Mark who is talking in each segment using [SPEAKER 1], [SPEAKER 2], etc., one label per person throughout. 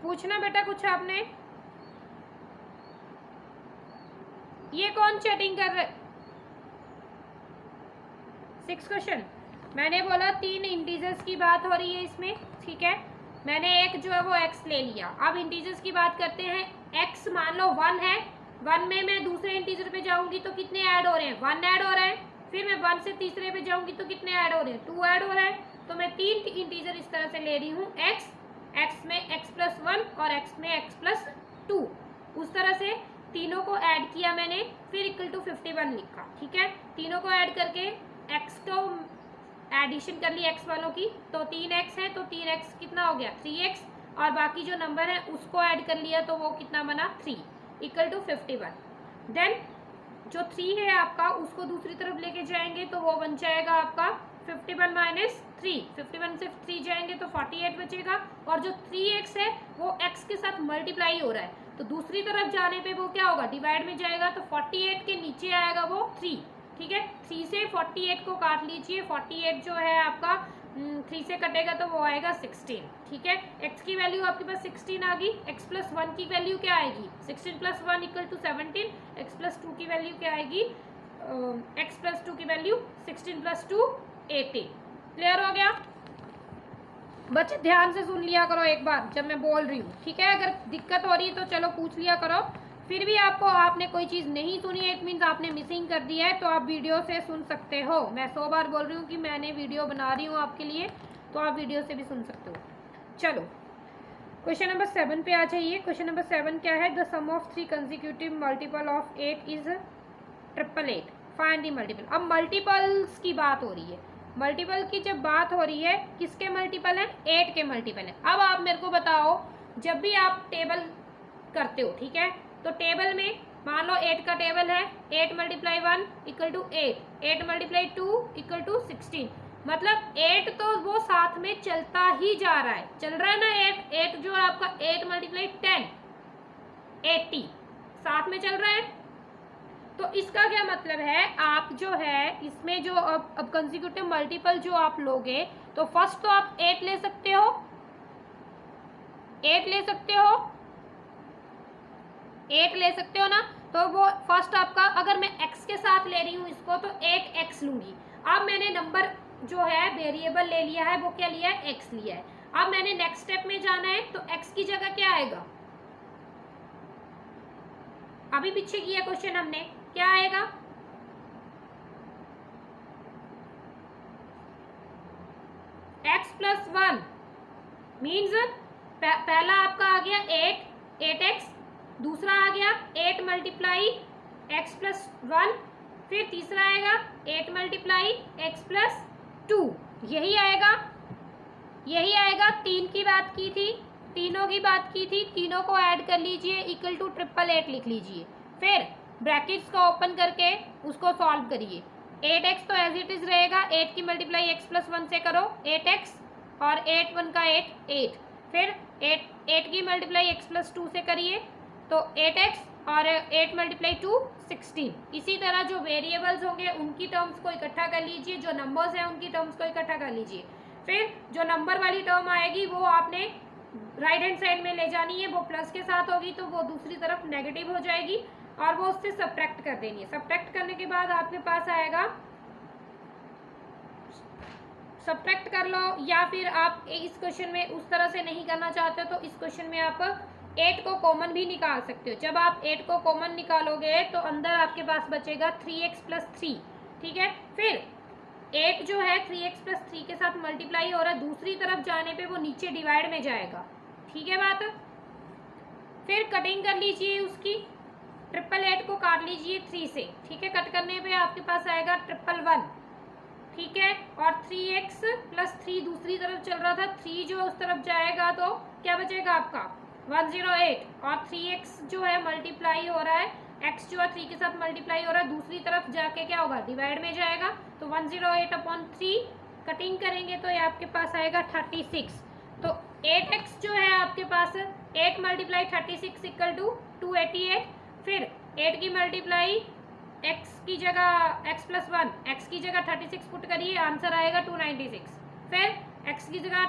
[SPEAKER 1] पूछना बेटा कुछ आपने? ये कौन चैटिंग कर रहे? 6 क्वेश्चन। मैंने बोला 3 इंटीजर्स की बात हो रही है इसमें, ठीक है। मैंने एक जो है वो x ले लिया। अब इंटीजर्स की बात करते हैं। x मान लो 1 है, 1 में मैं दूसरे इंटीजर पे जाऊंगी तो कितने ऐड हो रहे हैं? 1 ऐड हो रहा है। फिर मैं 1 से तीसरे पे जाऊंगी तो कितने ऐड हो रहे हैं? 2 ऐड हो रहा है। तो मैं 3 इंटीजर इस तरह से ले रही हूँ, x में x+1 और x में x+2। उस तरह से तीनों को ऐड किया मैंने, फिर इक्वल टू 51 लिखा, ठीक है। तीनों को ऐड करके x को एडिशन कर ली x वालों की, तो 3x है तो 3x कितना हो गया? 3x। और बाकी जो नंबर है उसको ऐड कर लिया तो वो कितना बना? 3 इक्वल टू 51। देन जो 3 है आपका उसको दूसरी तरफ लेके जाएंगे तो वो बन जाएगा आपका 51 माइनस 3। 51 से 3 जाएंगे तो 48 बचेगा। और जो 3x है वो x के साथ मल्टीप्लाई हो रहा है, तो दूसरी तरफ जाने पे वो क्या होगा? डिवाइड में जाएगा, तो 48 के नीचे आएगा वो 3, ठीक है। 3 से 48 को काट लीजिए। 48 जो है आपका 3 से कटेगा तो वो आएगा 16, ठीक है। x की वैल्यू आपके पास 16 आ गई। x+1 की वैल्यू क्या आएगी? 16+1 इक्वल टू 17। x+2 की वैल्यू क्या आएगी? x+2 की वैल्यू 16+2 18। क्लियर हो गया? बच्चे ध्यान से सुन लिया करो एक बार जब मैं बोल रही हूँ, ठीक है। अगर दिक्कत हो रही है तो चलो पूछ लिया करो। फिर भी आपने कोई चीज़ नहीं सुनी है, इट मीन्स आपने मिसिंग कर दिया है, तो आप वीडियो से सुन सकते हो। मैं 100 बार बोल रही हूँ कि मैंने वीडियो बना रही हूँ आपके लिए, तो आप वीडियो से भी सुन सकते हो। चलो क्वेश्चन नंबर 7 पे आ जाइए। क्वेश्चन नंबर 7 क्या है? The sum of 3 consecutive multiple of 8 is 888। Find the multiple. अब मल्टीपल्स की बात हो रही है। मल्टीपल की जब बात हो रही है, किसके मल्टीपल है? 8 के मल्टीपल है। अब आप मेरे को बताओ, जब भी आप टेबल करते हो, ठीक है, तो टेबल में मान लो 8 का टेबल है, 8 × 1 इक्वल टू 8, 8 × 2 इक्वल टू 16। मतलब 8 तो वो साथ में चलता ही जा रहा है, चल रहा है ना। 8 जो है आपका 8 × 10 80 साथ में चल रहा है। तो इसका क्या मतलब है? आप जो है इसमें जो अब कंसेक्यूटिव मल्टीपल जो आप लोगे, तो फर्स्ट तो आप 8 ले सकते हो, 8 ले सकते हो, 8 ले सकते हो ना। तो वो फर्स्ट आपका, अगर मैं x के साथ ले रही हूँ इसको, तो 8x लूंगी। अब मैंने नंबर जो है वेरिएबल ले लिया है, वो क्या लिया है? x लिया है। अब मैंने नेक्स्ट स्टेप में जाना है, तो x की जगह क्या आएगा? अभी पीछे किया क्वेश्चन हमने, क्या आएगा? x+1 मीन्स पहला आपका आ गया 8x, दूसरा आ गया 8 × x+1, फिर तीसरा आएगा 8 × x+2। यही आएगा, यही आएगा। 3 की बात की थी, तीनों की बात की थी, तीनों को ऐड कर लीजिए, इक्वल टू 888 लिख लीजिए। फिर ब्रैकेट्स को ओपन करके उसको सॉल्व करिए। 8x तो एज इट इज रहेगा, 8 की मल्टीप्लाई x+1 से करो 8x, और 8 1 का 8 8। फिर 8 की मल्टीप्लाई x+2 से करिए तो 8x, और 8 × 2 16। इसी तरह जो वेरिएबल्स होंगे उनकी टर्म्स को इकट्ठा कर लीजिए, जो नंबर्स हैं उनकी टर्म्स को इकट्ठा कर लीजिए। फिर जो नंबर वाली टर्म आएगी वो आपने राइट हैंड साइड में ले जानी है, वो प्लस के साथ होगी तो वो दूसरी तरफ नेगेटिव हो जाएगी, और वो उससे सब्ट्रैक्ट कर देनी है। सब्ट्रैक्ट करने के बाद आपके पास आएगा, सब्ट्रैक्ट कर लो, या फिर आप इस क्वेश्चन में उस तरह से नहीं करना चाहते तो इस क्वेश्चन में आप 8 को कॉमन भी निकाल सकते हो। जब आप 8 को कॉमन निकालोगे तो अंदर आपके पास बचेगा 3x + 3, ठीक है। फिर 8 जो है 3x + 3 के साथ मल्टीप्लाई हो रहा है, दूसरी तरफ जाने पे वो नीचे डिवाइड में जाएगा, ठीक है बात। फिर कटिंग कर लीजिए उसकी, 888 को काट लीजिए 3 से, ठीक है। कट करने पे आपके पास आएगा 111, ठीक है। और 3x + 3 दूसरी तरफ चल रहा था, 3 जो उस तरफ जाएगा तो क्या बचेगा आपका? 108। और 3x जो है मल्टीप्लाई हो रहा है, x जो है 3 के साथ मल्टीप्लाई हो रहा है, दूसरी तरफ जाके क्या होगा? डिवाइड में जाएगा, तो 108/3 कटिंग करेंगे तो ये आपके पास आएगा 36। तो 8x जो है आपके पास 8 × 36 इक्वल टू 288। फिर 8 की मल्टीप्लाई x की जगह x+1, x की जगह 36 पुट करिए, आंसर आएगा 296। फिर x की जगह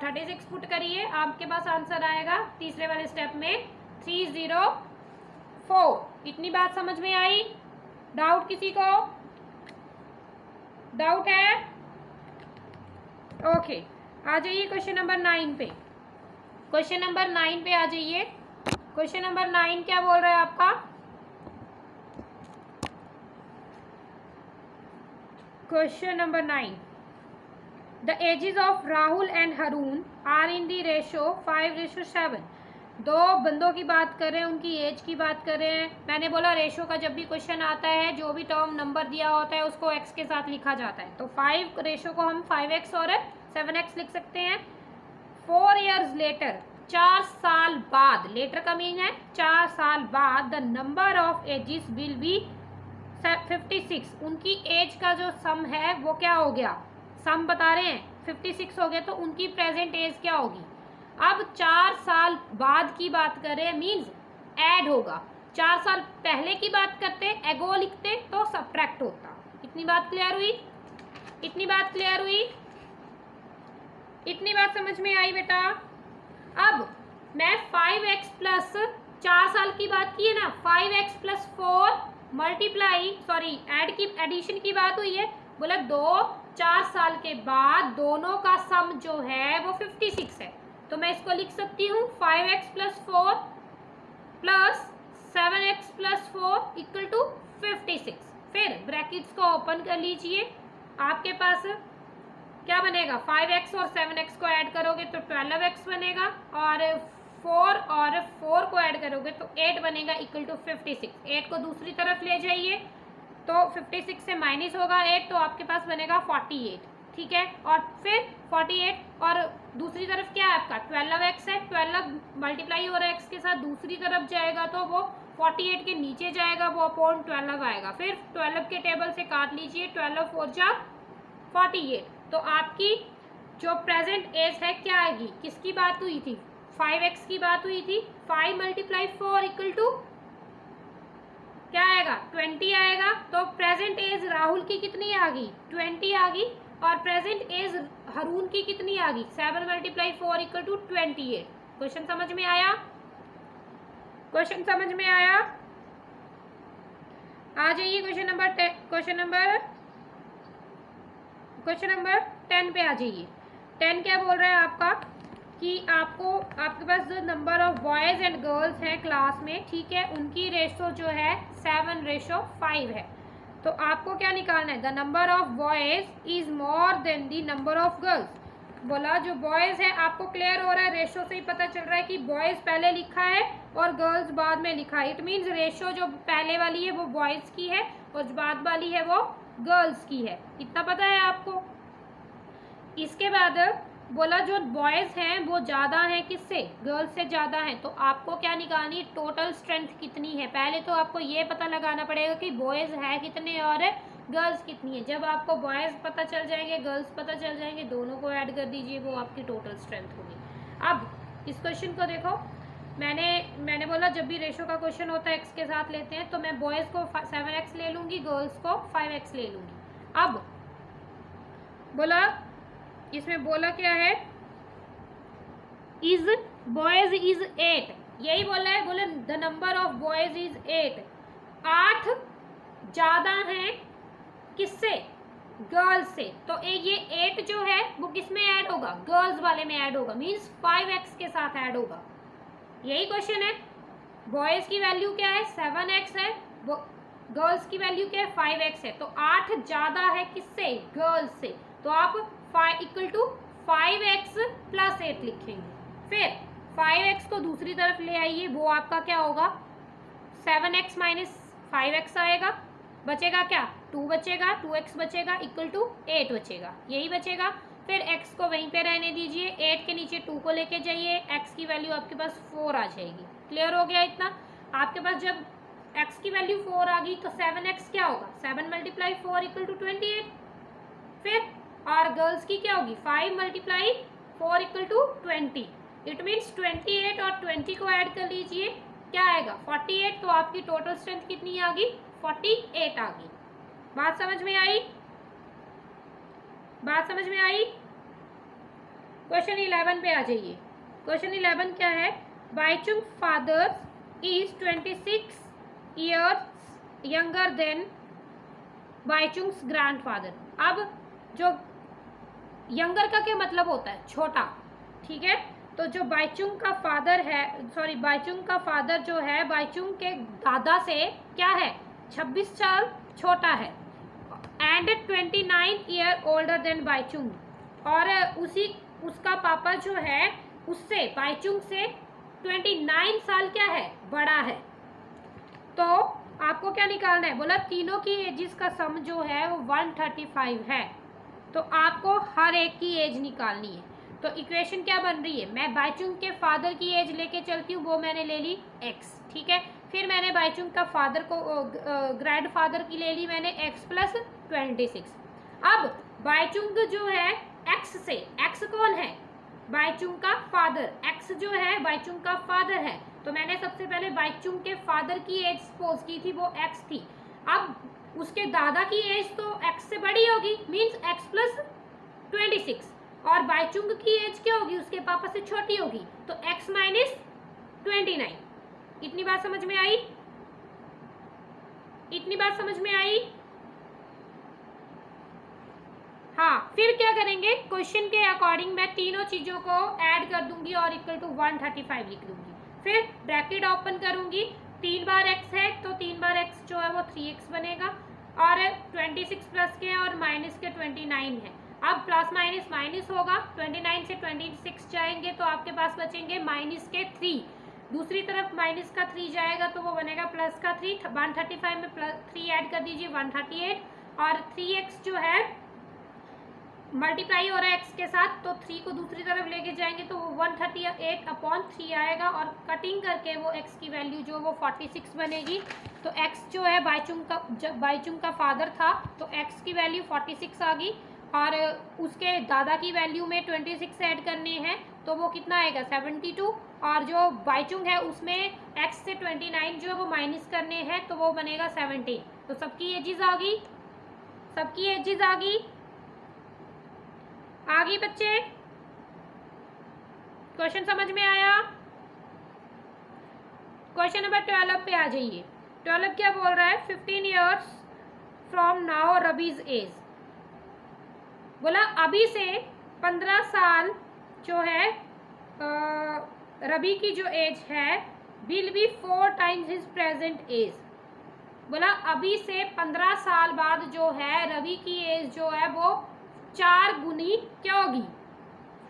[SPEAKER 1] 36 पुट करिए, आपके पास आंसर आएगा तीसरे वाले स्टेप में 304। इतनी बात समझ में आई? डाउट किसी को? डाउट है? ओके, आ जाइए क्वेश्चन नंबर 9 पे। क्वेश्चन नंबर 9 पे आ जाइए। क्वेश्चन नंबर 9 क्या बोल रहा है आपका? Question number 9, the ages of Rahul and Haroon are in the ratio 5:7। दो बंदों की बात कर रहे हैं, उनकी एज की बात कर रहे हैं। मैंने बोला रेशो का जब भी क्वेश्चन आता है, जो भी टर्म नंबर दिया होता है उसको x के साथ लिखा जाता है। तो 5 रेशो को हम 5x और 7x लिख सकते हैं। 4 years लेटर, 4 साल बाद, लेटर का मीनिंग है 4 साल बाद, the number of ages will be 56। उनकी एज का जो सम है वो क्या हो गया? सम बता रहे हैं 56 हो गया, तो उनकी प्रेजेंट एज क्या होगी? अब 4 साल बाद की बात कर रहे हैं, मीन्स ऐड होगा। 4 साल पहले की बात करते, एगो लिखते तो सब्ट्रैक्ट होता। इतनी बात क्लियर हुई? इतनी बात क्लियर हुई? इतनी बात समझ में आई बेटा? अब मैं 5x प्लस 4 साल की बात की है ना, 5x plus 4 multiply, sorry add की, एडिशन की बात हुई है। बोला 4 साल के बाद दोनों का सम जो है वो 56 है। तो मैं इसको लिख सकती हूँ 5x plus 4 plus 7x plus 4 equal to 56। फिर ब्रैकेट्स को ओपन कर लीजिए, आपके पास क्या बनेगा? 5x और 7x को ऐड करोगे तो 12x बनेगा, और 4 और 4 को ऐड करोगे तो 8 बनेगा इक्वल टू 56। 8 को दूसरी तरफ ले जाइए तो 56 से माइनस होगा 8, तो आपके पास बनेगा 48। ठीक है, और फिर 48 और दूसरी तरफ क्या है आपका? 12x है। 12 मल्टीप्लाई हो रहा है x के साथ, दूसरी तरफ जाएगा तो वो 48 के नीचे जाएगा, वो अपॉन 12 आएगा। फिर 12 के टेबल से काट लीजिए, 12 4 जा 48। तो आपकी जो प्रेजेंट एज है क्या आएगी? किसकी बात हुई थी? 5x की बात हुई थी। 5 मल्टीप्लाई 4 इक्वल टू क्या आएगा? 20 आएगा। तो प्रेजेंट एज राहुल की कितनी आ गई? 20 आ गई। और प्रेजेंट एज हरून की कितनी आ गई? 7 मल्टीप्लाई 4 इक्वल टू 28। क्वेश्चन समझ में आया? क्वेश्चन समझ में आया? आ जाइए क्वेश्चन नंबर 10 पे आ जाइए। 10 क्या बोल रहा है आपका? कि आपके पास जो number of boys and girls हैं क्लास में, ठीक है, उनकी रेशो जो है 7:5 है। तो आपको क्या निकालना है? The number of boys is more than the number of girls. बोला जो बॉयज़ है, आपको क्लियर हो रहा है, रेशो से ही पता चल रहा है कि बॉयज़ पहले लिखा है और गर्ल्स बाद में लिखा है। इट मीन्स रेशो जो पहले वाली है वो बॉयज़ की है और जो बाद वाली है वो गर्ल्स की है। इतना पता है आपको? इसके बाद बोला जो बॉयज़ हैं वो ज़्यादा हैं किससे? गर्ल्स से ज़्यादा हैं। तो आपको क्या निकालनी? टोटल स्ट्रेंथ कितनी है। पहले तो आपको ये पता लगाना पड़ेगा कि बॉयज़ है कितने और गर्ल्स कितनी है। जब आपको बॉयज़ पता चल जाएंगे, गर्ल्स पता चल जाएंगे, दोनों को ऐड कर दीजिए, वो आपकी टोटल स्ट्रेंथ होगी। अब इस क्वेश्चन को देखो, मैंने बोला जब भी रेशो का क्वेश्चन होता है एक्स के साथ लेते हैं, तो मैं बॉयज़ को 7x ले लूँगी, गर्ल्स को 5x ले लूँगी। अब बोला, इसमें बोला क्या है? इज बॉयज इज 8, यही बोला है। बोले the number of boys is 8, 8 ज्यादा हैं किससे? गर्ल्स से। तो ये 8 जो है वो किस में ऐड होगा? गर्ल्स वाले में ऐड होगा, मीन्स 5x के साथ ऐड होगा। यही क्वेश्चन है। बॉयज की वैल्यू क्या है? 7x है, वो गर्ल्स की वैल्यू क्या है? 5x है। तो 8 ज्यादा है किससे? गर्ल्स से। तो आप 5 इक्वल टू 5x प्लस 8 लिखेंगे। फिर 5x को दूसरी तरफ ले आइए, वो आपका क्या होगा? 7x माइनस 5x आएगा, बचेगा क्या? 2 बचेगा, 2x बचेगा इक्वल टू 8 बचेगा, यही बचेगा। फिर x को वहीं पे रहने दीजिए, 8 के नीचे 2 को लेके जाइए, x की वैल्यू आपके पास 4 आ जाएगी। क्लियर हो गया इतना? आपके पास जब x की वैल्यू 4 आ गई तो 7x क्या होगा? 7 मल्टीप्लाई 4 इक्वल टू 28। फिर और गर्ल्स की क्या होगी? 5 multiply 4 equal to 20। It means 28 और 20 को ऐड कर लीजिए, क्या आएगा? 48। तो आपकी टोटल स्ट्रेंथ कितनी आ गई? 48 आ गई। बात समझ में आई? बात समझ में आई? क्वेश्चन 11 पे आ जाइए। क्वेश्चन 11 क्या है? Bhaichung father is 26 years younger than Bhaichung's grandfather. अब जो यंगर का क्या मतलब होता है? छोटा, ठीक है। तो जो बाइचुंग का फादर है, सॉरी बाइचुंग का फादर जो है बाइचुंग के दादा से क्या है? 26 साल छोटा है। And 29 year older than Bhaichung, और उसका पापा जो है उससे बाइचुंग से 29 साल क्या है? बड़ा है। तो आपको क्या निकालना है? बोला तीनों की एजिस का सम जो है वो 135 है। तो आपको हर एक की एज निकालनी है। तो इक्वेशन क्या बन रही है? मैं बाइचुंग के फादर की एज लेके चलती हूँ, वो मैंने ले ली x, ठीक है। फिर मैंने बाइचुंग का फादर को ग्रैंड फादर की ले ली मैंने x प्लस 26। अब बाइचुंग जो है x से, x कौन है? बाइचुंग का फादर, x जो है बाइचुंग का फादर है। तो मैंने सबसे पहले बाइचुंग के फादर की एज सपोज की थी, वो x थी। अब उसके दादा की एज तो x से बड़ी होगी, मींस x प्लस 26, और बाइचुंग की एज क्या होगी? उसके पापा से छोटी होगी, तो x माइनस 29। इतनी बात समझ में आई? इतनी बात समझ में आई? हाँ, फिर क्या करेंगे? क्वेश्चन के अकॉर्डिंग मैं तीनों चीजों को ऐड कर दूंगी और इक्वल टू 135 लिख दूंगी। फिर ब्रैकेट ओपन करूंगी, 3 बार x है तो 3 बार x जो है वो 3x बनेगा, और 26 प्लस के और माइनस के 29 है। अब प्लस माइनस माइनस होगा, 29 से 26 जाएंगे तो आपके पास बचेंगे माइनस के 3। दूसरी तरफ माइनस का 3 जाएगा तो वो बनेगा प्लस का 3। 135 में प्लस 3 ऐड कर दीजिए, 138, और 3x जो है मल्टीप्लाई हो रहा है x के साथ, तो 3 को दूसरी तरफ लेके जाएंगे तो वो 138/3 आएगा, और कटिंग करके वो x की वैल्यू जो वो 46 बनेगी। तो x जो है बाइचुंग का फादर था, तो x की वैल्यू 46 आ गई, और उसके दादा की वैल्यू में 26 ऐड करने हैं तो वो कितना आएगा? 72, और जो बाइचुंग है उसमें x से 29 जो है वो माइनस करने हैं तो वो बनेगा 17। तो सबकी एजिज आ गई, सबकी एजिज आ गई, आ गई बच्चे? क्वेश्चन समझ में आया? क्वेश्चन नंबर 12 पे आ जाइए। 12 क्या बोल रहा है? 15 years from now rabies as. बोला अभी से 15 साल जो है रबी की जो एज है will be 4 times his present age. बोला अभी से 15 साल बाद जो है रवि की एज जो है वो 4 गुनी क्या होगी?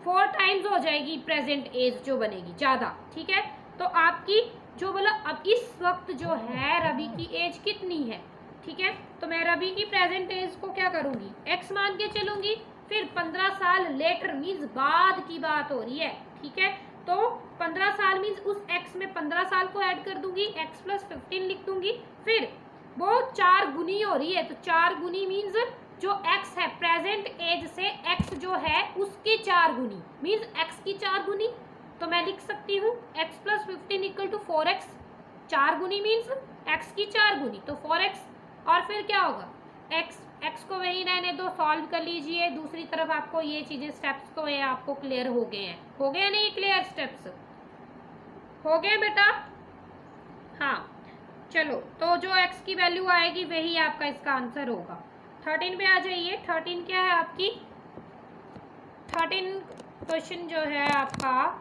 [SPEAKER 1] 4 टाइम्स हो जाएगी प्रेजेंट एज जो बनेगी, ज्यादा, ठीक है। तो आपकी जो बोला अब इस वक्त जो है रवि की एज कितनी है, ठीक है। तो मैं रवि की प्रेजेंट एज को क्या करूंगी? x मान के चलूंगी। फिर 15 साल लेटर मीन्स बाद की बात हो रही है, ठीक है। तो 15 साल मीन्स उस x में 15 साल को ऐड कर दूंगी, x प्लस 15 लिख दूंगी। फिर वो 4 गुनी हो रही है, तो 4 गुनी मीन्स जो x है प्रेजेंट एज से x जो है उसकी 4 गुनी मीन्स x की 4 गुनी। तो मैं लिख सकती हूँ x plus 15 equal to 4x। 4 गुनी मीन्स x की 4 गुनी, तो 4x। और फिर क्या होगा? x को वही रहने दो, सॉल्व कर लीजिए। दूसरी तरफ आपको ये चीजें स्टेप्स तो ये आपको क्लियर हो गए हैं, हो गए नहीं क्लियर? स्टेप्स हो गए बेटा? हाँ चलो, तो जो x की वैल्यू आएगी वही आपका इसका आंसर होगा। 13 पे आ जाइए। 13 क्या है आपकी? 13 क्वेश्चन जो है आपका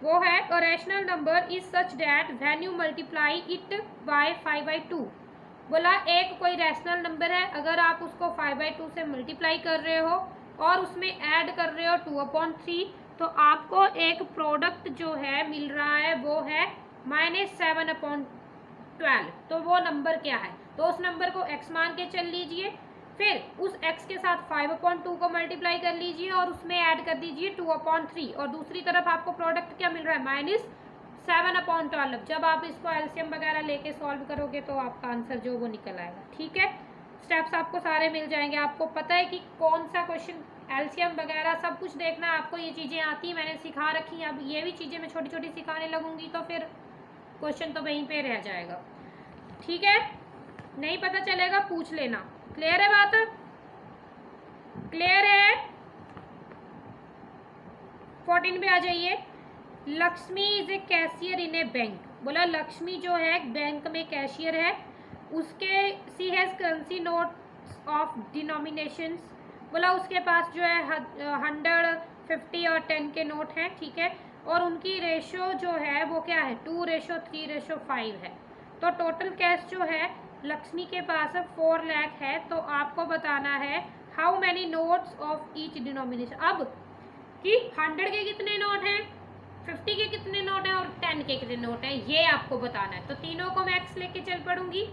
[SPEAKER 1] वो है a rational number is such that when you multiply it by 5/2। बोला एक कोई रैशनल नंबर है, अगर आप उसको 5/2 से मल्टीप्लाई कर रहे हो और उसमें ऐड कर रहे हो 2/3, तो आपको एक प्रोडक्ट जो है मिल रहा है वो है -7/12। तो वो नंबर क्या है? तो उस नंबर को x मान के चल लीजिए, फिर उस x के साथ 5/2 को मल्टीप्लाई कर लीजिए और उसमें ऐड कर दीजिए 2/3, और दूसरी तरफ आपको प्रोडक्ट क्या मिल रहा है? -7/12। जब आप इसको एलसीएम वगैरह लेके सॉल्व करोगे तो आपका आंसर जो वो निकल आएगा, ठीक है। स्टेप्स आपको सारे मिल जाएंगे, आपको पता है कि कौन सा क्वेश्चन, एलसीएम वगैरह सब कुछ देखना है आपको। ये चीज़ें आती हैं, मैंने सिखा रखी हैं। अब ये भी चीज़ें मैं छोटी छोटी सिखाने लगूंगी तो फिर क्वेश्चन तो वहीं पे रह जाएगा, ठीक है। नहीं पता चलेगा पूछ लेना। क्लियर है बात? क्लियर है? 14 पे आ जाइए। Lakshmi is a cashier in a bank. बोला लक्ष्मी जो है बैंक में कैशियर है, उसके she has currency notes of denominations. बोला उसके पास जो है 100, 50 और 10 के नोट हैं, ठीक है, और उनकी रेशो जो है वो क्या है 2:3:5 है। तो टोटल कैश जो है लक्ष्मी के पास 4 लाख है। तो आपको बताना है how many notes of each denomination. अब कि 100 के कितने नोट हैं, 50 के कितने नोट हैं और 10 के कितने नोट हैं, ये आपको बताना है। तो तीनों को मैं एक्स लेके चल पड़ूंगी,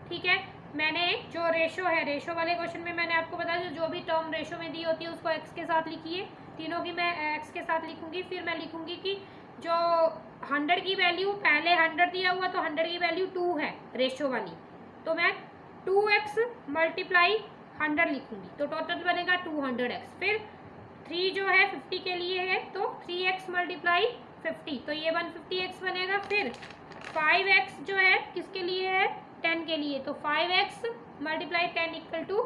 [SPEAKER 1] ठीक है। मैंने जो रेशो है, रेशो वाले क्वेश्चन में मैंने आपको बताया जो भी टर्म रेशो में दी होती है उसको एक्स के साथ लिखिए। तीनों की मैं एक्स के साथ लिखूंगी। फिर मैं लिखूंगी कि जो 100 की वैल्यू, पहले 100 दिया हुआ तो 100 की वैल्यू 2 है रेशो वाली, तो मैं 2x मल्टीप्लाई 100 लिखूंगी, तो टोटल बनेगा 200x। फिर 3 जो है 50 के लिए है तो 3x मल्टीप्लाई 50, तो ये 150x बनेगा। फिर 5x जो है किसके लिए है 10 के लिए, तो 5x multiply 10 equal to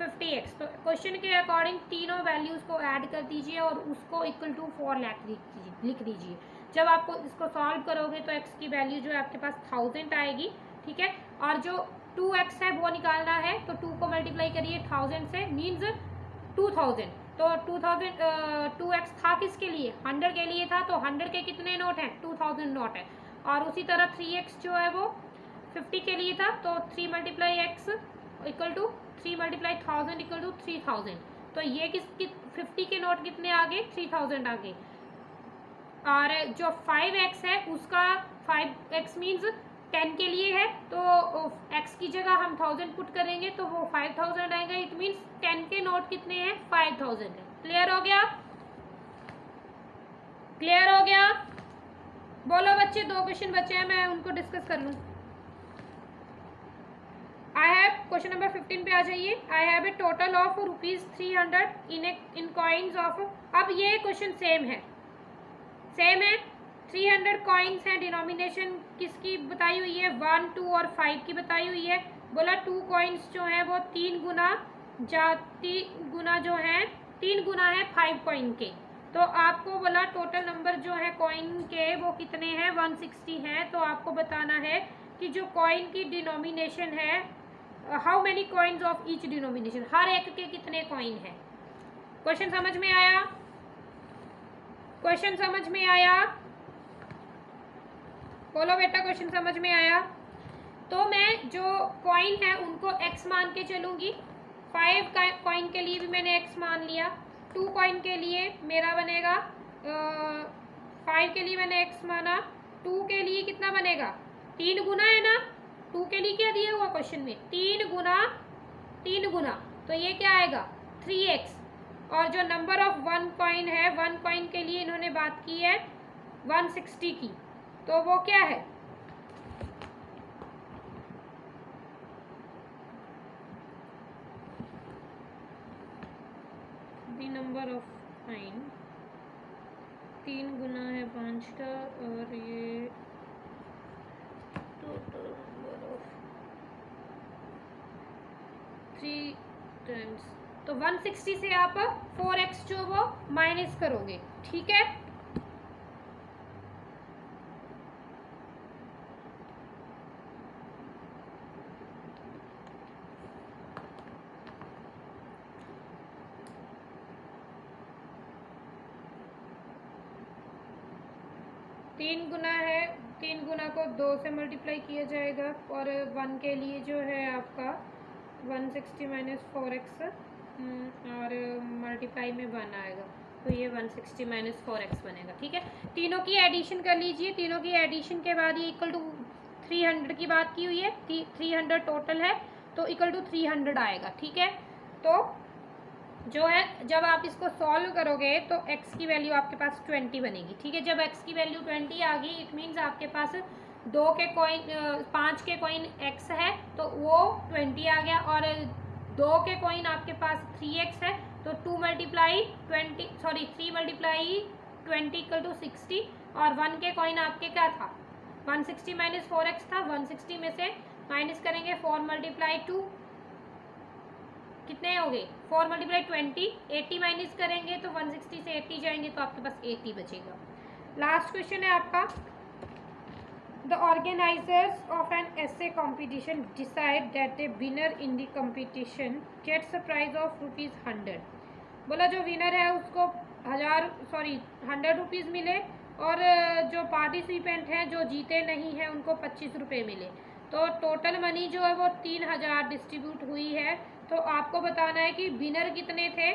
[SPEAKER 1] 50x। तो क्वेश्चन के अकॉर्डिंग तीनों वैल्यूज को ऐड कर दीजिए और उसको इक्वल टू 4 लाख लिख दीजिए। जब आपको इसको सॉल्व करोगे तो x की वैल्यू जो है आपके पास 1000 आएगी, ठीक है। और जो 2x है वो निकालना है, तो 2 को मल्टीप्लाई करिए 1000 से, मीन्स 2000। तो 2x था किसके लिए 100 के लिए था, तो 100 के कितने नोट हैं 2000 नोट है। और उसी तरह 3x जो है वो 50 के लिए था, तो 3 multiply x equal to 3 multiply 1000 equal to 3000। तो ये 50 के नोट कितने आ गए 3000 आ गए। और जो 5x है उसका 5x मीन्स 10 के लिए है, तो x की जगह हम 1000 पुट करेंगे तो वो 5000 आएगा। इट मीन्स 10 के नोट कितने हैं 5000 है। क्लियर हो गया, क्लियर हो गया? बोलो बच्चे, 2 क्वेश्चन बचे हैं, मैं उनको डिस्कस कर लूँ। आई हैव क्वेश्चन नंबर 15 पे आ जाइए। I have a total of ₹300 in coins of. अब ये क्वेश्चन सेम है 300 कॉइन्स हैं, डिनोमिनेशन किसकी बताई हुई है 1, 2 और 5 की बताई हुई है। बोला 2 कॉइन्स जो हैं वो 3 गुना जो है 3 गुना है 5 कॉइन के। तो आपको बोला टोटल नंबर जो है कॉइन के वो कितने हैं 160 हैं। तो आपको बताना है कि जो कॉइन की डिनोमिनेशन है how many coins of each denomination, हर एक के कितने कॉइन हैं। क्वेश्चन समझ में आया? क्वेश्चन समझ में आया? बोलो बेटा क्वेश्चन समझ में आया? तो मैं जो कॉइन है उनको x मान के चलूंगी। 5 कॉइन के लिए भी मैंने x मान लिया। 2 कॉइन के लिए मेरा बनेगा 5 के लिए मैंने x माना। 2 के लिए कितना बनेगा 3 गुना है ना। 2 के लिए क्या दिया हुआ क्वेश्चन में 3 गुना, तो ये क्या आएगा 3x। और जो नंबर ऑफ 1 कॉइन है 1 कॉइन के लिए इन्होंने बात की है 160 की, तो वो क्या है द नंबर ऑफ कॉइन 3 गुना है 5 का, और ये टोटल नंबर ऑफ 3 टाइम्स, तो 160 से आप 4x जो वो माइनस करोगे, ठीक है। तीन गुना है, 3 गुना को 2 से मल्टीप्लाई किया जाएगा, और 1 के लिए जो है आपका 160 माइनस 4x और मल्टीप्लाई में 1 आएगा, तो ये 160 माइनस 4x बनेगा, ठीक है। तीनों की एडिशन कर लीजिए। तीनों की एडिशन के बाद ये इक्वल टू 300 की बात की हुई है, 300 टोटल है, तो इक्वल टू 300 आएगा, ठीक है। तो जो है जब आप इसको सॉल्व करोगे तो x की वैल्यू आपके पास 20 बनेगी, ठीक है। जब x की वैल्यू 20 आ गई इट मीन्स आपके पास 5 के कॉइन x है तो वो 20 आ गया, और 2 के कॉइन आपके पास 3x है तो 3 मल्टीप्लाई 20 इक्वल टू 60, और 1 के कॉइन आपके क्या था 160 माइनस 4x था। 160 में से माइनस करेंगे 4 मल्टीप्लाई 2, कितने हो गए 4 मल्टीप्लाई 20, 80 माइनस करेंगे तो 160 से 80 जाएंगे तो आपके पास 80 बचेगा। लास्ट क्वेश्चन है आपका, the organisers of an essay competition decide that the winner in the competition gets a prize of ₹100। बोला जो विनर है उसको 100 रुपीज़ मिले और जो पार्टिसिपेंट हैं जो जीते नहीं हैं उनको 25 रुपये मिले। तो टोटल मनी जो है वो 3000 डिस्ट्रीब्यूट हुई है। तो आपको बताना है कि विनर कितने थे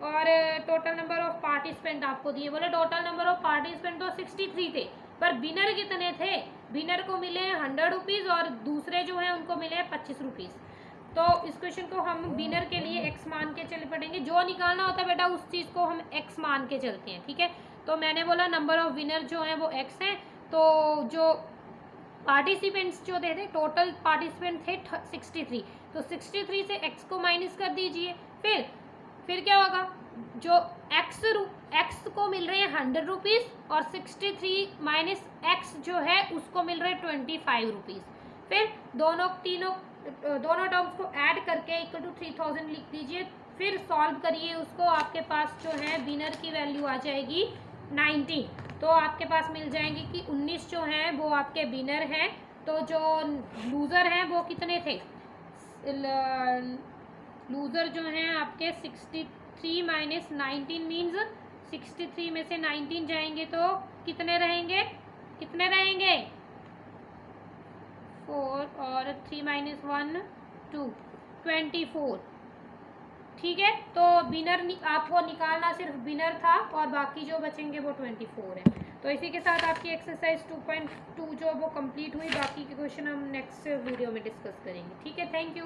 [SPEAKER 1] और टोटल नंबर ऑफ पार्टिसिपेंट आपको दिए। बोले टोटल नंबर ऑफ पार्टिसिपेंट तो 63 थे, पर विनर कितने थे? विनर को मिले 100 रुपीज़ और दूसरे जो हैं उनको मिले 25 रुपीज़। तो इस क्वेश्चन को हम विनर के लिए एक्स मान के चल पड़ेंगे। जो निकालना होता है बेटा उस चीज़ को हम एक्स मान के चलते हैं, ठीक है। तो मैंने बोला नंबर ऑफ विनर जो है वो एक्स है, तो जो पार्टिसिपेंट्स जो थे टोटल पार्टिसिपेंट थे 63, तो 63 से एक्स को माइनस कर दीजिए। फिर क्या होगा, जो एक्स को मिल रहे हैं 100 रुपीज़ और 63 माइनस एक्स जो है उसको मिल रहे हैं 25 रुपीज़। फिर दोनों टर्म्स को ऐड करके इक्वल टू 3000 लिख दीजिए। फिर सॉल्व करिए उसको, आपके पास जो है विनर की वैल्यू आ जाएगी 19। तो आपके पास मिल जाएंगे कि 19 जो हैं वो आपके विनर हैं। तो जो लूज़र हैं वो कितने थे? लूज़र जो हैं आपके 63 माइनस 19 मीन्स 63 में से 19 जाएंगे तो कितने रहेंगे 4 और 3 माइनस 1 2 24। ठीक है, तो विनर आपको निकालना सिर्फ विनर था और बाकी जो बचेंगे वो 24 है। तो इसी के साथ आपकी एक्सरसाइज 2.2 जो वो कंप्लीट हुई। बाकी के क्वेश्चन हम नेक्स्ट वीडियो में डिस्कस करेंगे। ठीक है, थैंक यू।